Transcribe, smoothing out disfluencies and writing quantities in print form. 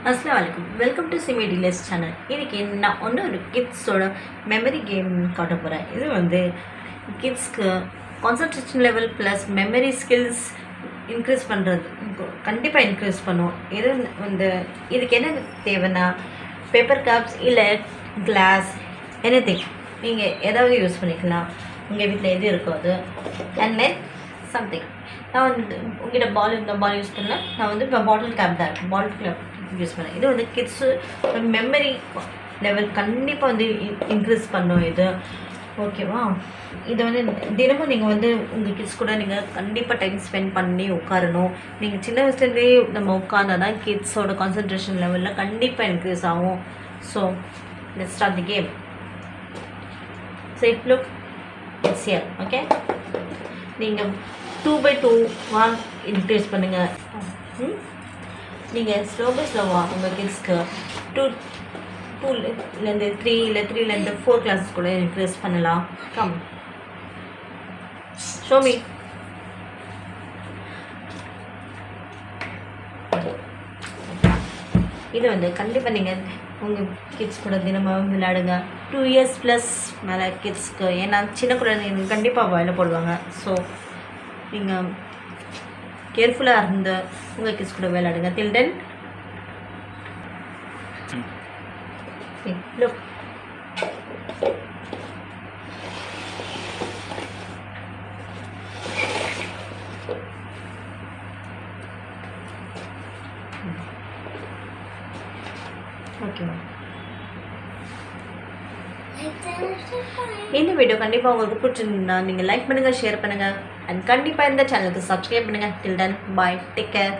अस्सलाम वालेकुम welcome to Simi dealers channel. இன்னைக்கு நான் ஒரு கிட்ஸோட மெமரி கேம் காட்ட போகிறேன். இது கிட்ஸ்க்கு concentration level plus memory skills increase பண்ணுறது கண்டிப்பாக இன்க்ரீஸ் பண்ணும். இதுக்கு என்ன தேவைன்னா பேப்பர் கப்ஸ் இல்லை கிளாஸ் எனிதிங் நீங்கள் ஏதாவது யூஸ் பண்ணிக்கலாம். உங்கள் வீட்டில் எது இருக்கோ அது அண்ட் தென் சம்திங். நான் உங்கள்கிட்ட பால் யூஸ் பண்ணேன். நான் இப்போ பாட்டில் கேப் தான் பாட்டில் கேப் யூஸ் பண்ணேன். இது கிட்ஸு மெமரி லெவல் கண்டிப்பாக இன்க்ரீஸ் பண்ணும் இது. ஓகேவா? இது தினமும் நீங்கள் உங்கள் கிட்ஸ் கூட நீங்கள் கண்டிப்பாக டைம் ஸ்பெண்ட் பண்ணி உட்காரணும். நீங்கள் சின்ன வயசுலேருந்தே நம்ம உட்கார்ந்தா தான் கிட்ஸோட கான்சன்ட்ரேஷன் லெவலில் கண்டிப்பாக இன்க்ரீஸ் ஆகும். So let's start the game. So it's here. Okay, நீங்கள் 2/2 இன்க்ரீஸ் பண்ணுங்கள். நீங்கள் ஸ்லோ பை ஸ்லோவாக உங்கள் கிட்ஸ்க்கு 2லேருந்து 3 இல்லை 3லேருந்து 4 கிளாஸஸ் கூட இன்க்ரீஸ் பண்ணலாம். Come show me. இது கண்டிப்பாக நீங்கள் உங்கள் கிட்ஸ் கூட தினமும் விளையாடுங்க. 2 years ப்ளஸ் மேலே கிட்ஸ்க்கு, ஏன்னா சின்ன குழந்தைங்க கண்டிப்பாக வாயில் போடுவாங்க. ஸோ நீங்கள் கேர்ஃபுல்லாக இருந்து உங்கள் கிட்ஸ் கூட விளையாடுங்க. டில் தென் look. ஓகே, இந்த வீடியோ கண்டிப்பாக உங்களுக்கு பிடிச்சிருந்தா நீங்கள் லைக் பண்ணுங்கள், ஷேர் பண்ணுங்கள் அண்ட் கண்டிப்பாக இந்த சேனலுக்கு சப்ஸ்கிரைப் பண்ணுங்கள். டில் தென் பாய், டேக் கேர்.